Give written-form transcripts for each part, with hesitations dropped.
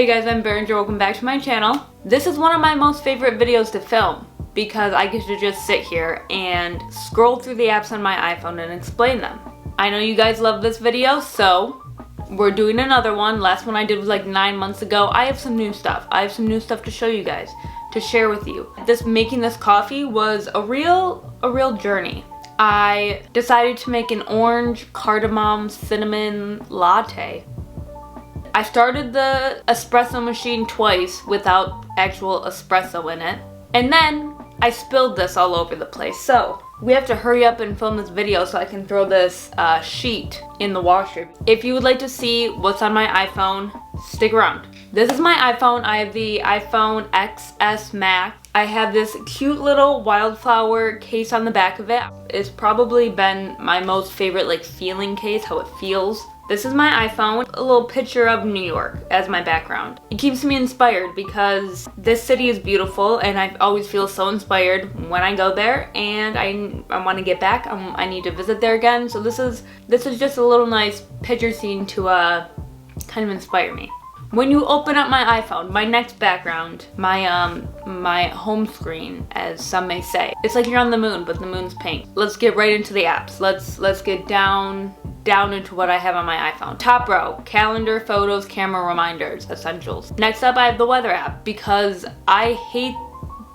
Hey guys, I'm Berenger, welcome back to my channel. This is one of my most favorite videos to film because I get to just sit here and scroll through the apps on my iPhone and explain them. I know you guys love this video, so we're doing another one. Last one I did was like 9 months ago. I have some new stuff. I have some new stuff to show you guys, to share with you. Making this coffee was a real journey. I decided to make an orange cardamom cinnamon latte. I started the espresso machine twice without actual espresso in it. And then I spilled this all over the place. So we have to hurry up and film this video so I can throw this sheet in the washer. If you would like to see what's on my iPhone, stick around. This is my iPhone. I have the iPhone XS Max. I have this cute little wildflower case on the back of it. It's probably been my most favorite feeling case, how it feels. This is my iPhone, a little picture of New York as my background. It keeps me inspired because this city is beautiful and I always feel so inspired when I go there, and I want to get back. I need to visit there again. So this is just a little nice picture scene to kind of inspire me. When you open up my iPhone, my next background, my home screen, as some may say, it's like you're on the moon, but the moon's pink. Let's get right into the apps. Let's get down into what I have on my iPhone. Top row, calendar, photos, camera, reminders, essentials. Next up, I have the weather app because I hate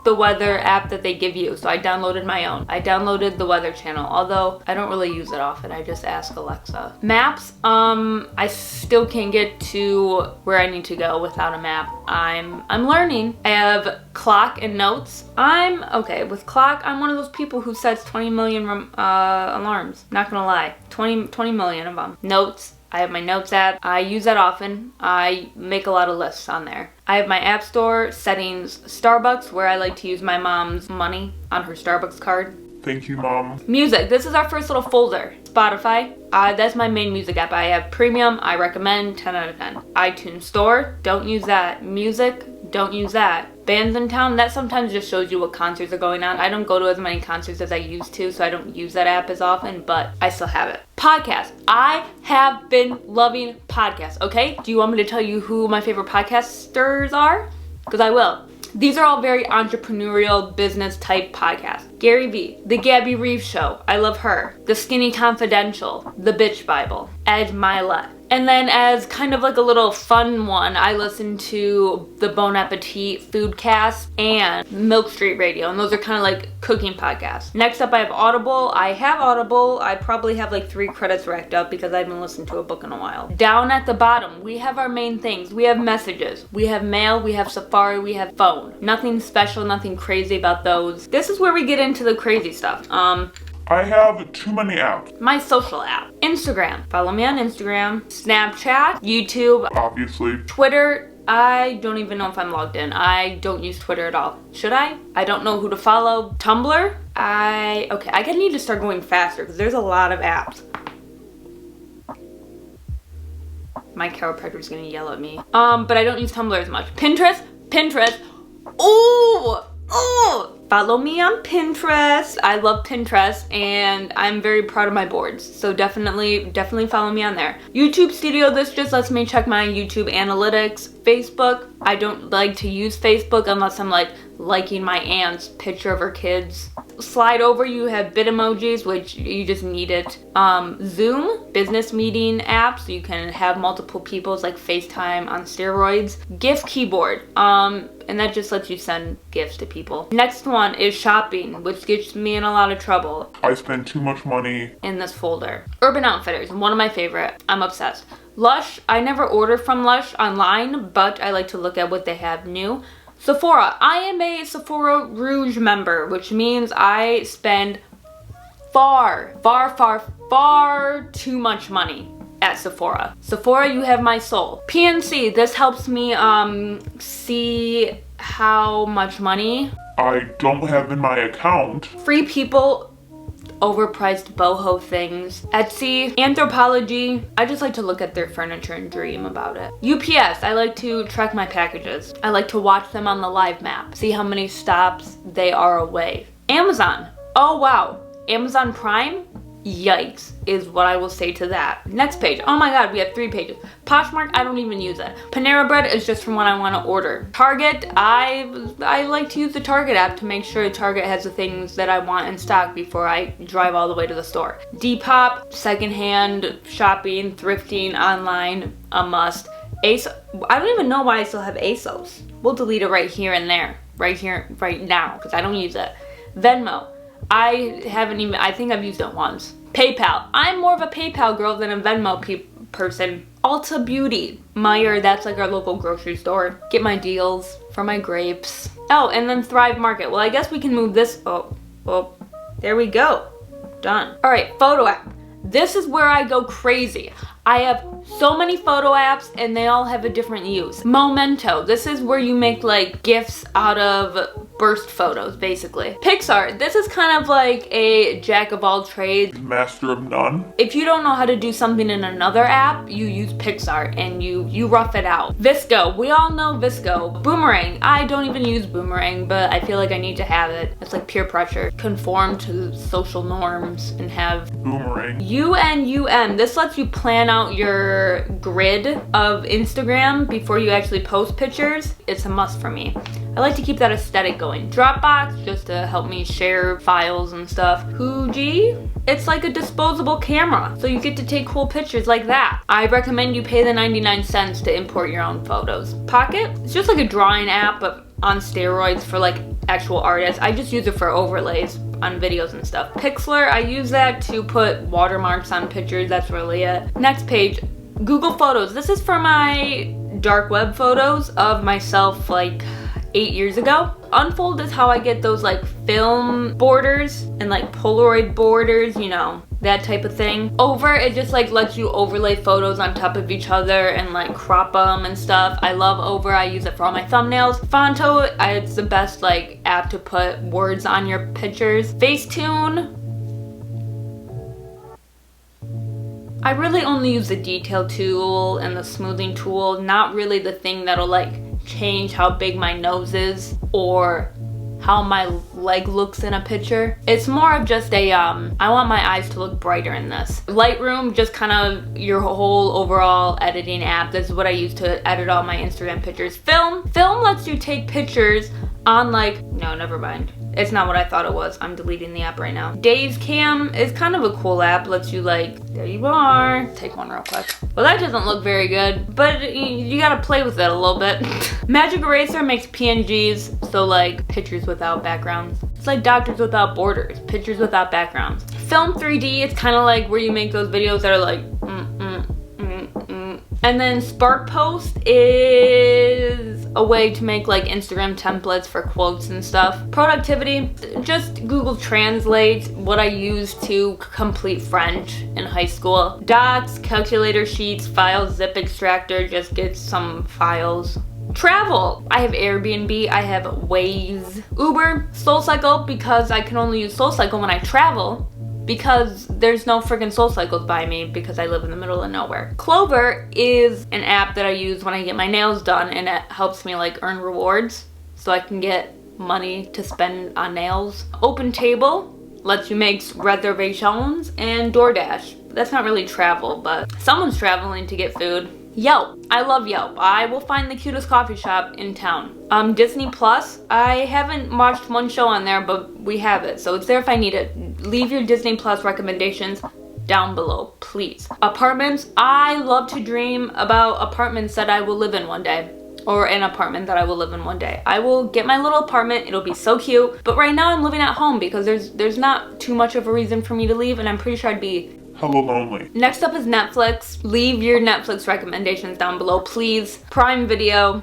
the weather app that they give you, so I downloaded my own. I downloaded the weather channel, although I don't really use it often. I just ask Alexa. Maps, I still can't get to where I need to go without a map. I'm learning. I have clock and notes. I'm okay with clock. I'm one of those people who sets 20 million alarms. Not gonna lie, 20 million of them. Notes. I have my notes app. I use that often. I make a lot of lists on there. I have my app store, settings, Starbucks, where I like to use my mom's money on her Starbucks card. Thank you, Mom. Music. This is our first little folder. Spotify. That's my main music app. I have premium. I recommend 10 out of 10. iTunes Store. Don't use that. Music. Don't use that. Bands in town, that sometimes just shows you what concerts are going on. I don't go to as many concerts as I used to, so I don't use that app as often, but I still have it. Podcast. I have been loving podcasts, okay? Do you want me to tell you who my favorite podcasters are? Because I will. These are all very entrepreneurial, business type podcasts. Gary Vee, The Gabby Reeves Show, I love her. The Skinny Confidential, The Bitch Bible, Ed Milet. And then as kind of like a little fun one, I listen to the Bon Appetit Foodcast and Milk Street Radio, and those are kind of like cooking podcasts. Next up, I have Audible. I have Audible. I probably have like 3 credits racked up because I haven't listened to a book in a while. Down at the bottom, we have our main things. We have messages, we have mail, we have Safari, we have phone. Nothing special, nothing crazy about those. This is where we get into the crazy stuff. I have too many apps. My social app. Instagram. Follow me on Instagram. Snapchat. YouTube. Obviously. Twitter. I don't even know if I'm logged in. I don't use Twitter at all. Should I? I don't know who to follow. Tumblr. I need to start going faster because there's a lot of apps. My chiropractor's gonna yell at me. But I don't use Tumblr as much. Pinterest. Ooh! Follow me on Pinterest. I love Pinterest and I'm very proud of my boards. So definitely follow me on there. YouTube Studio, this just lets me check my YouTube analytics. Facebook, I don't like to use Facebook unless I'm liking my aunt's picture of her kids. Slide over, you have Bitmojis, which you just need it. Zoom, business meeting app, so you can have multiple people. It's like FaceTime on steroids. GIF keyboard, and that just lets you send gifts to people. Next one is shopping, which gets me in a lot of trouble. I spend too much money in this folder. Urban Outfitters, one of my favorite. I'm obsessed. Lush, I never order from Lush online, but I like to look at what they have new. Sephora, I am a Sephora Rouge member, which means I spend far too much money at Sephora. Sephora, you have my soul. PNC, this helps me see how much money I don't have in my account. Free People, overpriced boho things. Etsy, Anthropology, I just like to look at their furniture and dream about it. UPS, I like to track my packages. I like to watch them on the live map, see how many stops they are away. Amazon, oh wow, Amazon Prime, Yikes is what I will say to that. Next page. Oh my god, we have 3 pages. Poshmark, I don't even use it. Panera Bread is just from when I want to order. Target, I like to use the Target app to make sure Target has the things that I want in stock before I drive all the way to the store. Depop, secondhand shopping, thrifting, online, a must. ASOS, I don't even know why I still have ASOS. We'll delete it right here and there. Right here, right now, because I don't use it. Venmo. I think I've used it once. PayPal. I'm more of a PayPal girl than a Venmo person. Ulta Beauty. Meijer, that's like our local grocery store. Get my deals for my grapes. Oh, and then Thrive Market. Well, I guess we can move this. Oh, there we go. Done. All right, photo app. This is where I go crazy. I have so many photo apps and they all have a different use. Memento, this is where you make like GIFs out of burst photos, basically. Pixar, this is kind of like a jack of all trades. Master of none. If you don't know how to do something in another app, you use Pixar and you rough it out. Visco, we all know Visco. Boomerang, I don't even use Boomerang, but I feel like I need to have it. It's like peer pressure. Conform to social norms and have Boomerang. UNUM, this lets you plan out your grid of Instagram before you actually post pictures. It's a must for me. I like to keep that aesthetic going. Dropbox, just to help me share files and stuff. Fuji, it's like a disposable camera, so you get to take cool pictures like that. I recommend you pay the 99 cents to import your own photos. Pocket, it's just like a drawing app, but on steroids for like actual artists. I just use it for overlays on videos and stuff. Pixlr, I use that to put watermarks on pictures. That's really it. Next page, Google Photos. This is for my dark web photos of myself like 8 years ago. Unfold is how I get those like film borders and like Polaroid borders, you know, that type of thing. Over, it just like lets you overlay photos on top of each other and like crop them and stuff. I love Over. I use it for all my thumbnails. Fonto, it's the best like app to put words on your pictures. Facetune, I really only use the detail tool and the smoothing tool, not really the thing that'll like change how big my nose is or how my leg looks in a picture. It's more of just a, I want my eyes to look brighter in this. Lightroom, just kind of your whole overall editing app. This is what I use to edit all my Instagram pictures. Film lets you take pictures on like, no, never mind. It's not what I thought it was. I'm deleting the app right now. Days Cam is kind of a cool app. Lets you like, there you are. Take one real quick. Well, that doesn't look very good, but you gotta play with it a little bit. Magic Eraser makes PNGs, so like pictures without backgrounds. It's like Doctors Without Borders, pictures without backgrounds. Film 3D, it's kind of like where you make those videos that are like, And then Spark Post is a way to make like Instagram templates for quotes and stuff. Productivity, just Google Translate, what I used to complete French in high school. Docs, calculator sheets, files, zip extractor, just get some files. Travel, I have Airbnb, I have Waze. Uber, SoulCycle, because I can only use SoulCycle when I travel, because there's no freaking SoulCycles by me because I live in the middle of nowhere. Clover is an app that I use when I get my nails done, and it helps me like earn rewards so I can get money to spend on nails. Open Table lets you make reservations, and DoorDash. That's not really travel, but someone's traveling to get food. Yelp, I love Yelp. I will find the cutest coffee shop in town. Disney Plus, I haven't watched one show on there, but we have it, so it's there if I need it. Leave your Disney Plus recommendations down below, please. Apartments, I love to dream about apartments that I will live in one day, or an apartment that I will live in one day. I will get my little apartment, it'll be so cute, but right now I'm living at home because there's not too much of a reason for me to leave, and I'm pretty sure I'd be hella lonely. Next up is Netflix. Leave your Netflix recommendations down below, please. Prime Video,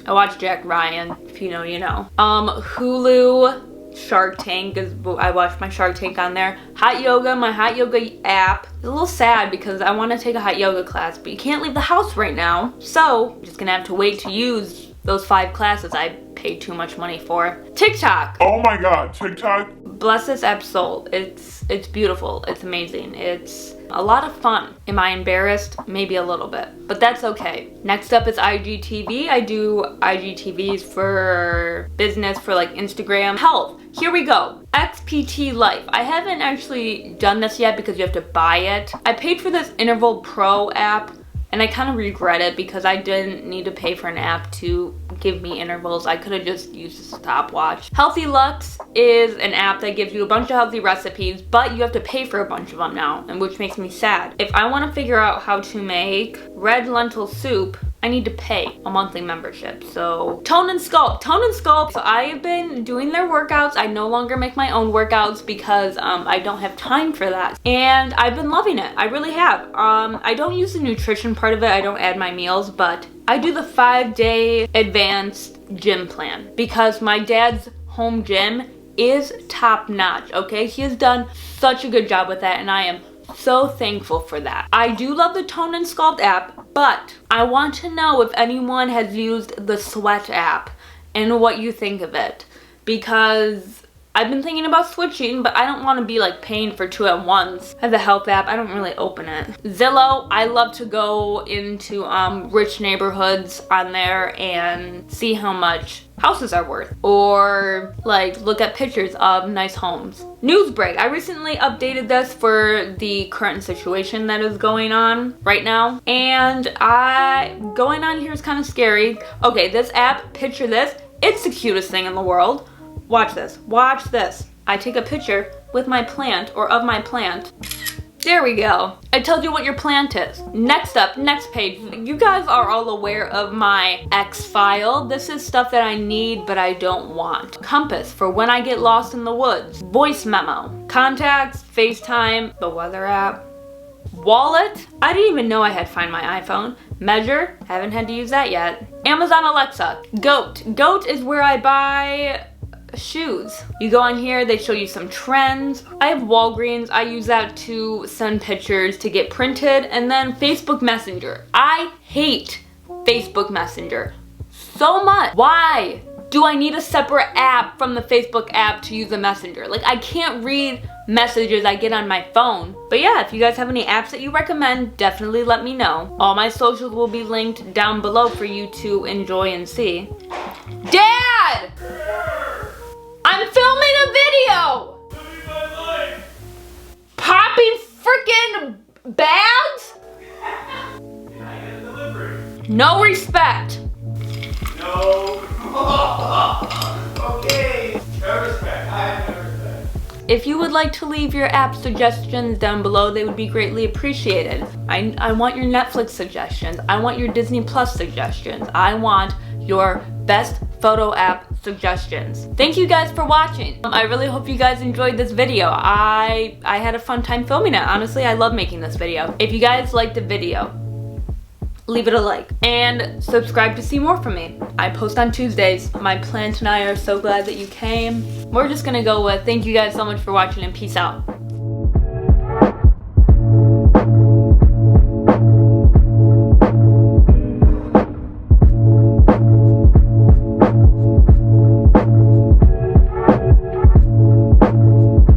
I watch Jack Ryan, if you know, you know. Hulu, Shark Tank, I watch my Shark Tank on there. Hot Yoga, my Hot Yoga app. It's a little sad because I want to take a hot yoga class, but you can't leave the house right now. So, I'm just gonna have to wait to use those 5 classes I paid too much money for. TikTok. Oh my god, TikTok. Bless this app soul. It's beautiful. It's amazing. It's a lot of fun. Am I embarrassed? Maybe a little bit, but that's okay. Next up is IGTV. I do IGTVs for business, for like Instagram. Health. here we go. XPT Life. I haven't actually done this yet because you have to buy it. I paid for this Interval Pro app and I kind of regret it because I didn't need to pay for an app to give me intervals. I could have just used a stopwatch. Healthy Lux is an app that gives you a bunch of healthy recipes, but you have to pay for a bunch of them now, and which makes me sad. If I want to figure out how to make red lentil soup, I need to pay a monthly membership. So Tone and Sculpt. So I have been doing their workouts. I no longer make my own workouts because I don't have time for that. And I've been loving it. I really have. I don't use the nutrition part of it. I don't add my meals, but I do the 5-day advanced gym plan because my dad's home gym is top notch, okay? He has done such a good job with that and I am so thankful for that. I do love the Tone and Sculpt app, but I want to know if anyone has used the Sweat app and what you think of it, because I've been thinking about switching, but I don't want to be like paying for 2 at once. I have the health app, I don't really open it. Zillow, I love to go into rich neighborhoods on there and see how much houses are worth, or like look at pictures of nice homes. Newsbreak, I recently updated this for the current situation that is going on right now, and going on here is kind of scary. Okay, this app, picture this, it's the cutest thing in the world. Watch this, watch this. I take a picture with my plant or of my plant. There we go. I told you what your plant is. Next up, next page. You guys are all aware of my X file. This is stuff that I need but I don't want. Compass for when I get lost in the woods. Voice memo. Contacts, FaceTime, the weather app. Wallet. I didn't even know I had Find My iPhone. Measure. Haven't had to use that yet. Amazon Alexa. Goat. Goat is where I buy shoes. You go on here, they show you some trends. I have Walgreens. I use that to send pictures to get printed. And then Facebook Messenger. I hate Facebook Messenger so much. Why do I need a separate app from the Facebook app to use the Messenger? Like, I can't read messages I get on my phone. But yeah, if you guys have any apps that you recommend, definitely let me know. All my socials will be linked down below for you to enjoy and see. Dad! I'm filming a video! Living my life. Popping freaking bags? Can I get a delivery? No respect. No. Okay. No respect. I have no respect. If you would like to leave your app suggestions down below, they would be greatly appreciated. I want your Netflix suggestions. I want your Disney Plus suggestions. I want your best photo app suggestions. Thank you guys for watching. I really hope you guys enjoyed this video. I had a fun time filming it. Honestly, I love making this video. If you guys liked the video, leave it a like and subscribe to see more from me. I post on Tuesdays. My plant and I are so glad that you came. We're just gonna go with thank you guys so much for watching and peace out.